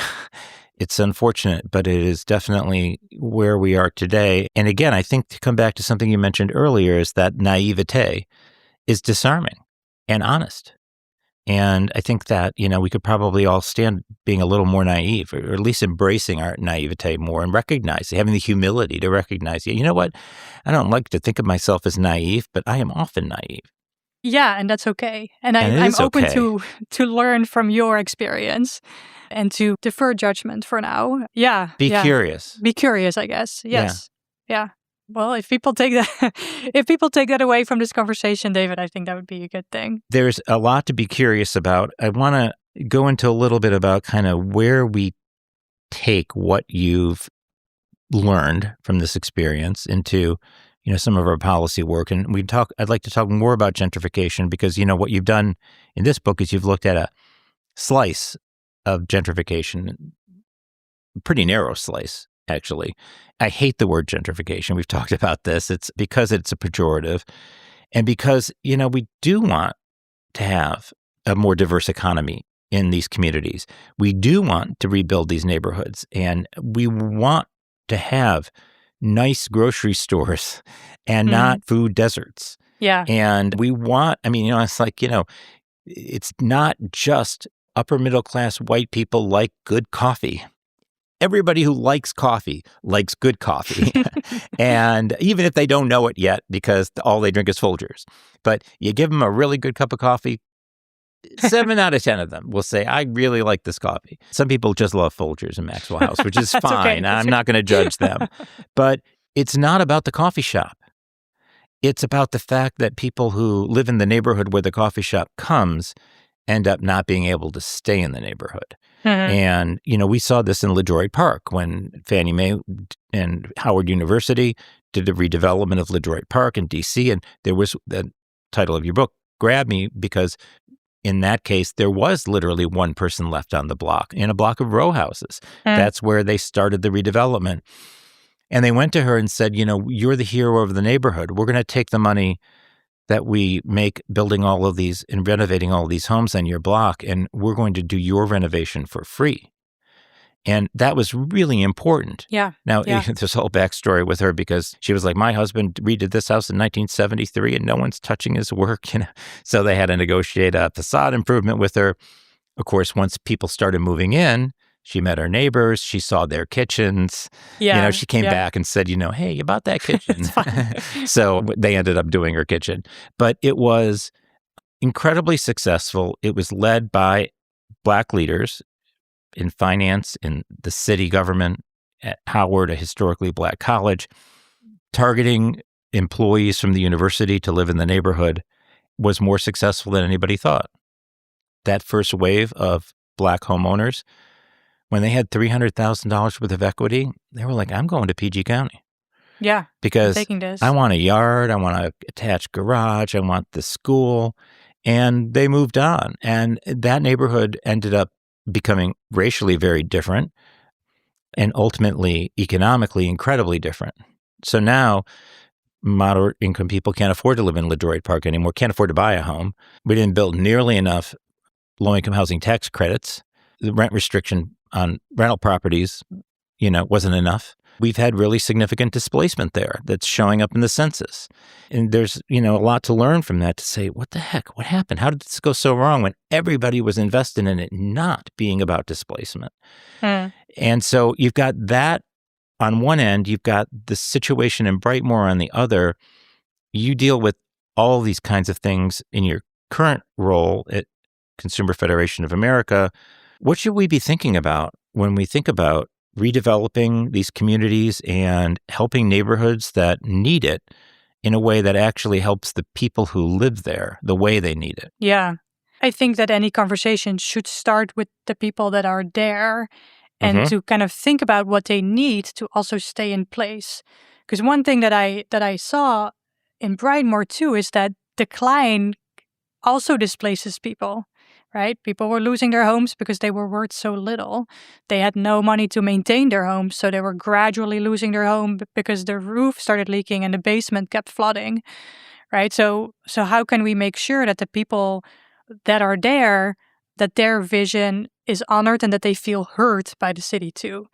Speaker 1: It's unfortunate, but it is definitely where we are today. And again, I think to come back to something you mentioned earlier is that naivete is disarming and honest. And I think that, we could probably all stand being a little more naive, or at least embracing our naivete more and having the humility to recognize, you know what? I don't like to think of myself as naive, but I am often naive.
Speaker 2: Yeah, and that's okay. And
Speaker 1: And it
Speaker 2: I'm
Speaker 1: is
Speaker 2: open
Speaker 1: okay.
Speaker 2: to learn from your experience and to defer judgment for now. Yeah.
Speaker 1: Be
Speaker 2: yeah.
Speaker 1: curious.
Speaker 2: Be curious, I guess.
Speaker 1: Yeah.
Speaker 2: Yes. Yeah. Well, if people take that if people take that away from this conversation, David, I think that would be a good thing.
Speaker 1: There's a lot to be curious about. I want to go into a little bit about kind of where we take what you've learned from this experience into, some of our policy work. And I'd like to talk more about gentrification because, what you've done in this book is you've looked at a slice of gentrification, a pretty narrow slice, actually. I hate the word gentrification. We've talked about this. It's because it's a pejorative and because, we do want to have a more diverse economy in these communities. We do want to rebuild these neighborhoods, and we want to have nice grocery stores and not food deserts.
Speaker 2: Yeah.
Speaker 1: And we want, it's like, it's not just upper middle class white people like good coffee. Everybody who likes coffee likes good coffee. And even if they don't know it yet because all they drink is Folgers. But you give them a really good cup of coffee, 7 out of 10 of them will say, I really like this coffee. Some people just love Folgers in Maxwell House, which is fine. I'm not going to judge them. But it's not about the coffee shop. It's about the fact that people who live in the neighborhood where the coffee shop comes end up not being able to stay in the neighborhood. And, we saw this in LeDroit Park when Fannie Mae and Howard University did the redevelopment of LeDroit Park in D.C. And there was the title of your book grabbed me because in that case, there was literally one person left on the block in a block of row houses. That's where they started the redevelopment. And they went to her and said, you're the hero of the neighborhood. We're going to take the money that we make building all of these and renovating all of these homes on your block, and we're going to do your renovation for free. And that was really important.
Speaker 2: Yeah.
Speaker 1: Now, this whole backstory with her, because she was like, my husband redid this house in 1973 and no one's touching his work. So they had to negotiate a facade improvement with her. Of course, once people started moving in, she met her neighbors. She saw their kitchens.
Speaker 2: Yeah.
Speaker 1: She came back and said, hey, you bought that kitchen. So they ended up doing her kitchen. But it was incredibly successful. It was led by Black leaders in finance, in the city government, at Howard, a historically Black college, targeting employees from the university to live in the neighborhood was more successful than anybody thought. That first wave of Black homeowners, when they had $300,000 worth of equity, they were like, I'm going to PG County.
Speaker 2: Yeah.
Speaker 1: Because
Speaker 2: taking this.
Speaker 1: I want a yard, I want an attached garage, I want the school. And they moved on. And that neighborhood ended up becoming racially very different and ultimately economically incredibly different. So now moderate income people can't afford to live in LeDroit Park anymore, can't afford to buy a home. We didn't build nearly enough low-income housing tax credits. The rent restriction on rental properties, wasn't enough. We've had really significant displacement there that's showing up in the census. And there's, a lot to learn from that to say, what the heck? What happened? How did this go so wrong when everybody was invested in it not being about displacement? And so you've got that on one end, you've got the situation in Brightmoor on the other. You deal with all these kinds of things in your current role at Consumer Federation of America. What should we be thinking about when we think about redeveloping these communities and helping neighborhoods that need it in a way that actually helps the people who live there the way they need it?
Speaker 2: Yeah. I think that any conversation should start with the people that are there and to kind of think about what they need to also stay in place. Because one thing that I saw in Brightmoor too is that decline also displaces people. Right? People were losing their homes because they were worth so little. They had no money to maintain their homes, so they were gradually losing their home because the roof started leaking and the basement kept flooding. Right? So how can we make sure that the people that are there, that their vision is honored and that they feel heard by the city too?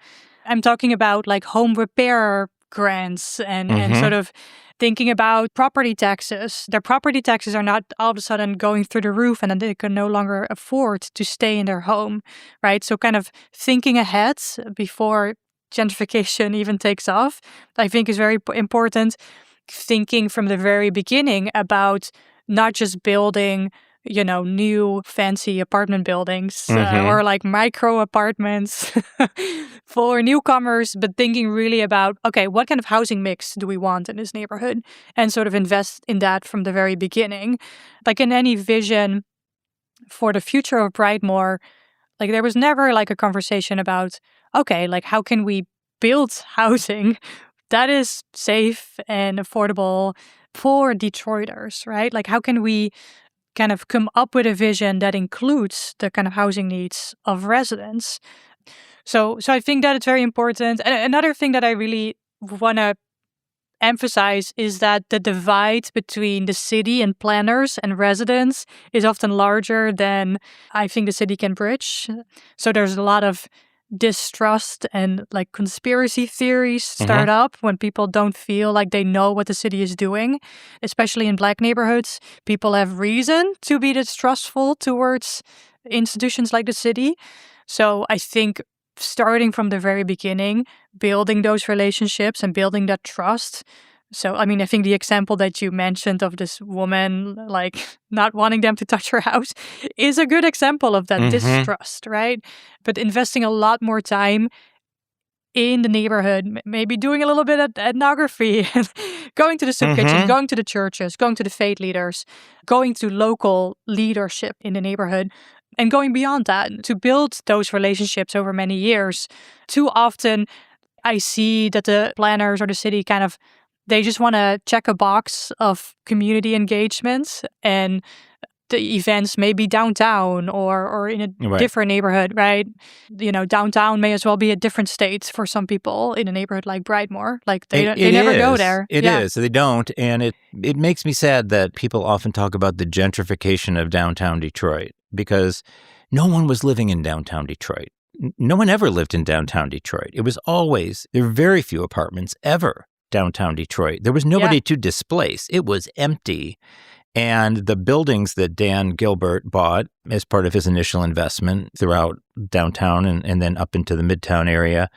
Speaker 2: I'm talking about like home repair grants and sort of thinking about property taxes. Their property taxes are not all of a sudden going through the roof and then they can no longer afford to stay in their home, right? So kind of thinking ahead before gentrification even takes off, I think is very important. Thinking from the very beginning about not just building new fancy apartment buildings or like micro apartments for newcomers, but thinking really about, okay, what kind of housing mix do we want in this neighborhood? And sort of invest in that from the very beginning. Like in any vision for the future of Brightmoor, like there was never like a conversation about, okay, like how can we build housing that is safe and affordable for Detroiters, right? Like how can we kind of come up with a vision that includes the kind of housing needs of residents. So I think that it's very important. And another thing that I really want to emphasize is that the divide between the city and planners and residents is often larger than I think the city can bridge. So there's a lot of distrust and like conspiracy theories start up when people don't feel like they know what the city is doing, especially in Black neighborhoods. People have reason to be distrustful towards institutions like the city. So I think starting from the very beginning, building those relationships and building that trust. So, I mean, I think the example that you mentioned of this woman, like not wanting them to touch her house is a good example of that distrust, right? But investing a lot more time in the neighborhood, maybe doing a little bit of ethnography, going to the soup kitchen, going to the churches, going to the faith leaders, going to local leadership in the neighborhood, and going beyond that to build those relationships over many years. Too often, I see that the planners or the city kind of they just want to check a box of community engagement and the events may be downtown or in a different neighborhood, right? Downtown may as well be a different state for some people in a neighborhood like Brightmoor. Like they never go there.
Speaker 1: It is. They don't. And it makes me sad that people often talk about the gentrification of downtown Detroit because no one was living in downtown Detroit. No one ever lived in downtown Detroit. It was always, there were very few apartments ever downtown Detroit. There was nobody to displace. It was empty. And the buildings that Dan Gilbert bought as part of his initial investment throughout downtown and then up into the Midtown area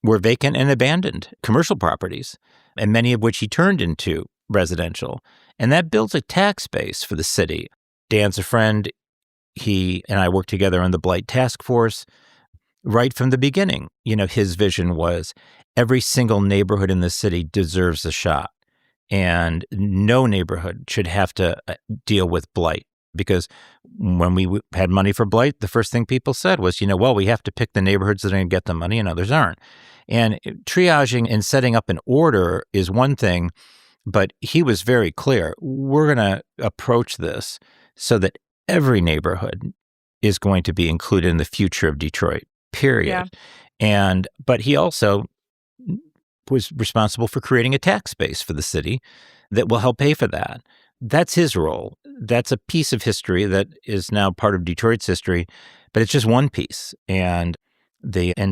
Speaker 1: were vacant and abandoned commercial properties, and many of which he turned into residential. And that builds a tax base for the city. Dan's a friend. He and I worked together on the Blight Task Force. Right from the beginning, his vision was every single neighborhood in the city deserves a shot. And no neighborhood should have to deal with blight. Because when we had money for blight, the first thing people said was, we have to pick the neighborhoods that are going to get the money and others aren't. And triaging and setting up an order is one thing, but he was very clear. We're going to approach this so that every neighborhood is going to be included in the future of Detroit, period. Yeah. But he also was responsible for creating a tax base for the city that will help pay for that. That's his role. That's a piece of history that is now part of Detroit's history, but it's just one piece. And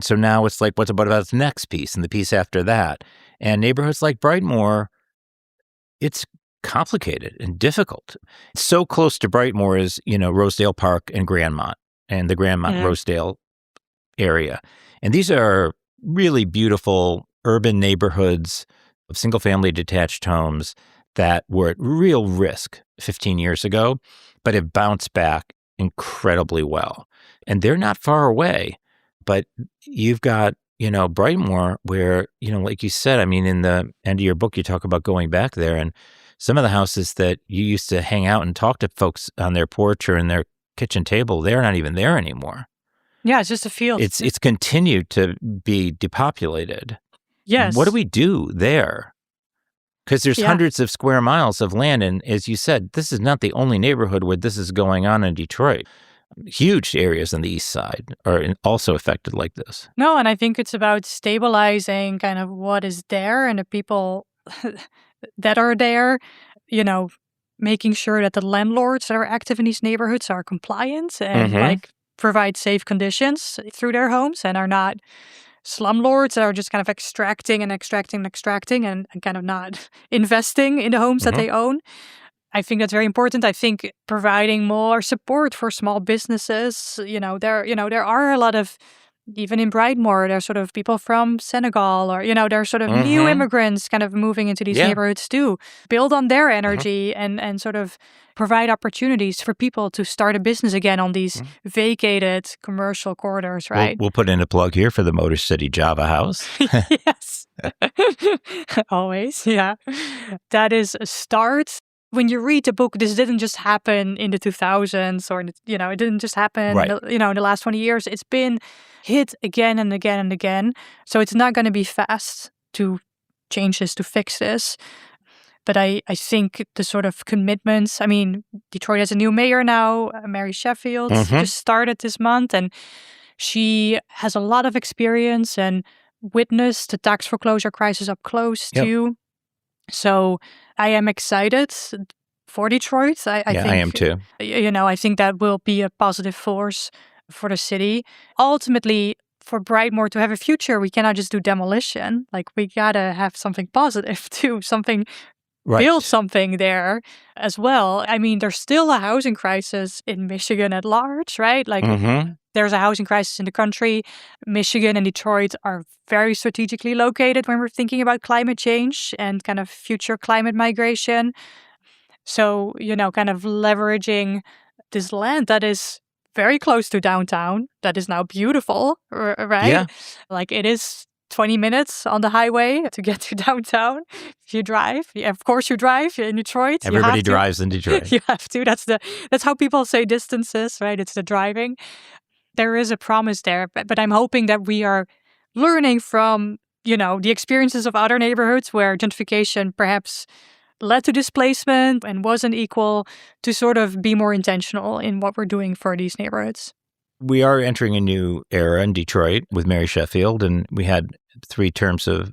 Speaker 1: so now it's like, what's about the next piece and the piece after that? And neighborhoods like Brightmoor, it's complicated and difficult. So close to Brightmoor is, Rosedale Park and Grandmont and the Grandmont-Rosedale area. And these are really beautiful urban neighborhoods of single-family detached homes that were at real risk 15 years ago, but have bounced back incredibly well. And they're not far away, but you've got, Brightmoor where, like you said, I mean, in the end of your book, you talk about going back there and some of the houses that you used to hang out and talk to folks on their porch or in their kitchen table, they're not even there anymore.
Speaker 2: Yeah, it's just a field.
Speaker 1: It's continued to be depopulated.
Speaker 2: Yes.
Speaker 1: What do we do there? Because there's hundreds of square miles of land. And as you said, this is not the only neighborhood where this is going on in Detroit. Huge areas on the east side are also affected like this.
Speaker 2: No, and I think it's about stabilizing kind of what is there and the people that are there, making sure that the landlords that are active in these neighborhoods are compliant and provide safe conditions through their homes and are not slumlords that are just kind of extracting and kind of not investing in the homes that they own. I think that's very important. I think providing more support for small businesses, there are a lot of, even in Brightmoor, there's sort of people from Senegal or, there are sort of new immigrants kind of moving into these neighborhoods too. Build on their energy and sort of provide opportunities for people to start a business again on these vacated commercial corridors, right?
Speaker 1: We'll put in a plug here for the Motor City Java House.
Speaker 2: Yes. Always, yeah. That is a start. When you read the book, this didn't just happen in the 2000s or, it didn't just happen, in the last 20 years. It's been hit again and again and again. So it's not going to be fast to change this, to fix this. But I think the sort of commitments, Detroit has a new mayor now, Mary Sheffield, just started this month. And she has a lot of experience and witnessed the tax foreclosure crisis up close too. So I am excited for Detroit. I think
Speaker 1: I am too.
Speaker 2: I think that will be a positive force for the city. Ultimately, for Brightmoor to have a future, we cannot just do demolition. Like, we gotta have something positive too, build something there as well. There's still a housing crisis in Michigan at large, right? Like, there's a housing crisis in the country. Michigan and Detroit are very strategically located when we're thinking about climate change and kind of future climate migration. So, kind of leveraging this land that is very close to downtown, that is now beautiful, right?
Speaker 1: Yeah.
Speaker 2: Like, it is 20 minutes on the highway to get to downtown. If you drive, of course you drive in Detroit.
Speaker 1: Everybody drives in Detroit.
Speaker 2: You have to. That's how people say distances, right? It's the driving. There is a promise there, but I'm hoping that we are learning from, the experiences of other neighborhoods where gentrification perhaps led to displacement and wasn't equal, to sort of be more intentional in what we're doing for these neighborhoods.
Speaker 1: We are entering a new era in Detroit with Mary Sheffield, and we had 3 terms of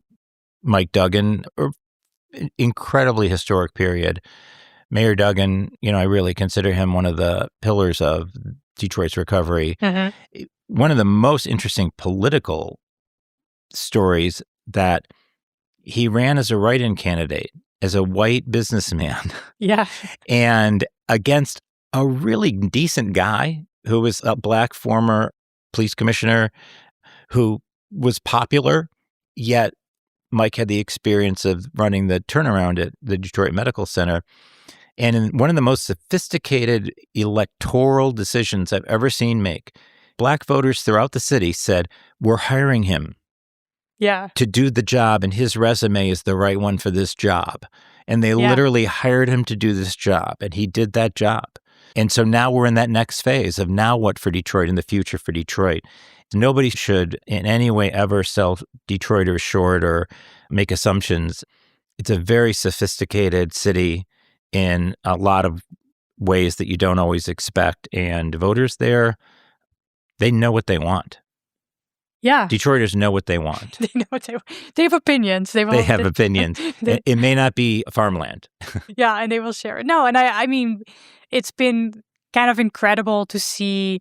Speaker 1: Mike Duggan, an incredibly historic period. Mayor Duggan, I really consider him one of the pillars of Detroit's recovery. One of the most interesting political stories that he ran as a write-in candidate, as a white businessman.
Speaker 2: Yeah.
Speaker 1: And against a really decent guy who was a black former police commissioner who was popular, yet Mike had the experience of running the turnaround at the Detroit Medical Center. And in one of the most sophisticated electoral decisions I've ever seen make, black voters throughout the city said, we're hiring him to do the job, and his resume is the right one for this job. And they literally hired him to do this job, and he did that job. And so now we're in that next phase of now what for Detroit and the future for Detroit. Nobody should in any way ever sell Detroiters short or make assumptions. It's a very sophisticated city in a lot of ways that you don't always expect. And voters there, they know what they want.
Speaker 2: Yeah.
Speaker 1: Detroiters know what they want.
Speaker 2: They know what they want. They have opinions. They
Speaker 1: have opinions. It may not be farmland.
Speaker 2: Yeah, and they will share it. No, and I mean, it's been kind of incredible to see.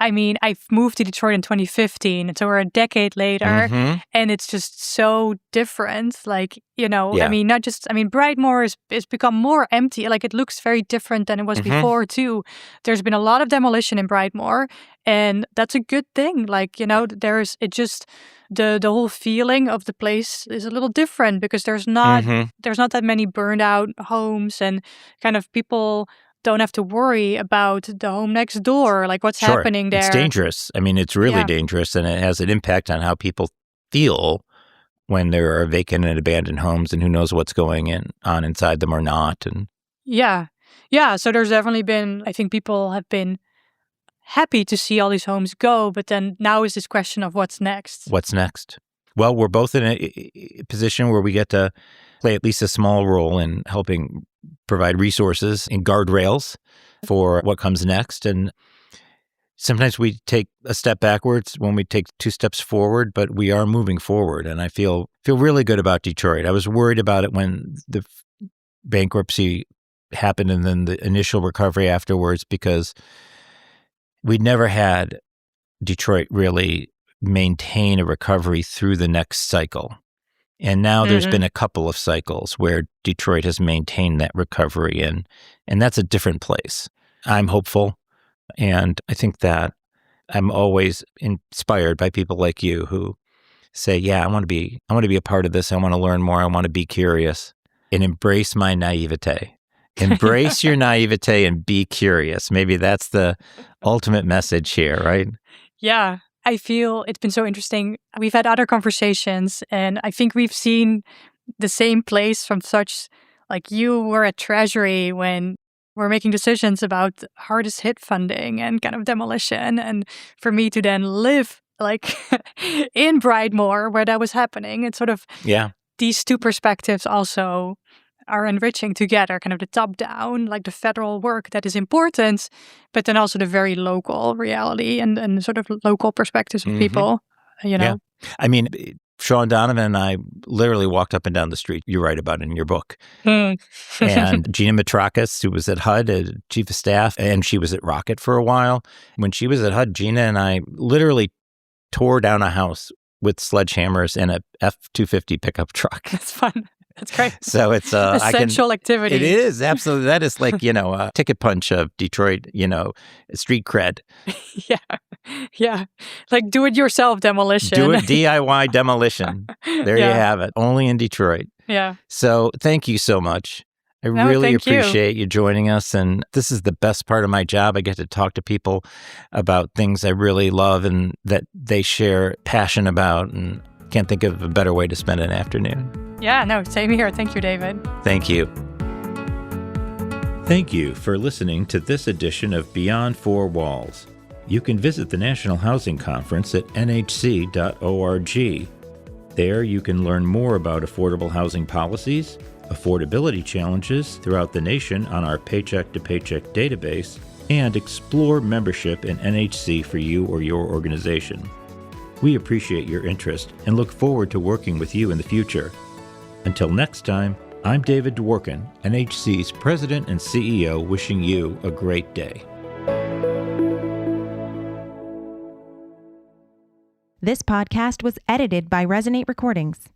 Speaker 2: I've moved to Detroit in 2015, so we're a decade later, and it's just so different. Like, Brightmoor is become more empty. Like, it looks very different than it was before, too. There's been a lot of demolition in Brightmoor, and that's a good thing. Like, the whole feeling of the place is a little different because there's not that many burned out homes, and kind of people don't have to worry about the home next door, like what's happening there.
Speaker 1: It's dangerous. It's really dangerous, and it has an impact on how people feel when there are vacant and abandoned homes, and who knows what's going on inside them or not. And
Speaker 2: so there's definitely been, I think people have been happy to see all these homes go, but then now is this question of what's next.
Speaker 1: What's next? Well, we're both in a position where we get to play at least a small role in helping provide resources and guardrails for what comes next. And sometimes we take a step backwards when we take 2 steps forward, but we are moving forward. And I feel really good about Detroit. I was worried about it when the bankruptcy happened and then the initial recovery afterwards, because we'd never had Detroit really maintain a recovery through the next cycle. And now there's been a couple of cycles where Detroit has maintained that recovery, and that's a different place. I'm hopeful, and I think that I'm always inspired by people like you who say, yeah, I want to be a part of this. I want to learn more. I want to be curious and embrace my naivete. Embrace your naivete and be curious. Maybe that's the ultimate message here, right?
Speaker 2: Yeah. I feel it's been so interesting. We've had other conversations, and I think we've seen the same place from such, like, you were at Treasury when we're making decisions about hardest hit funding and kind of demolition. And for me to then live like in Brightmoor where that was happening, it's sort of these two perspectives also are enriching together, kind of the top down, like the federal work that is important, but then also the very local reality and sort of local perspectives of people, you know?
Speaker 1: Yeah. I mean, Sean Donovan and I literally walked up and down the street. You write about it in your book. And Gina Matrakis, who was at HUD, chief of staff, and she was at Rocket for a while. When she was at HUD, Gina and I literally tore down a house with sledgehammers and a F-250 pickup truck.
Speaker 2: That's fun. That's great.
Speaker 1: So it's
Speaker 2: essential activity.
Speaker 1: It is, absolutely. That is like, a ticket punch of Detroit, street cred.
Speaker 2: Yeah. Like do-it-yourself demolition.
Speaker 1: Do it DIY demolition. There you have it. Only in Detroit.
Speaker 2: Yeah.
Speaker 1: So thank you so much. I really appreciate you joining us. And this is the best part of my job. I get to talk to people about things I really love and that they share passion about. And can't think of a better way to spend an afternoon.
Speaker 2: Yeah, no, same here. Thank you, David.
Speaker 1: Thank you. Thank you for listening to this edition of Beyond Four Walls. You can visit the National Housing Conference at nhc.org. There you can learn more about affordable housing policies, affordability challenges throughout the nation on our Paycheck to Paycheck database, and explore membership in NHC for you or your organization. We appreciate your interest and look forward to working with you in the future. Until next time, I'm David Dworkin, NHC's President and CEO, wishing you a great day.
Speaker 3: This podcast was edited by Resonate Recordings.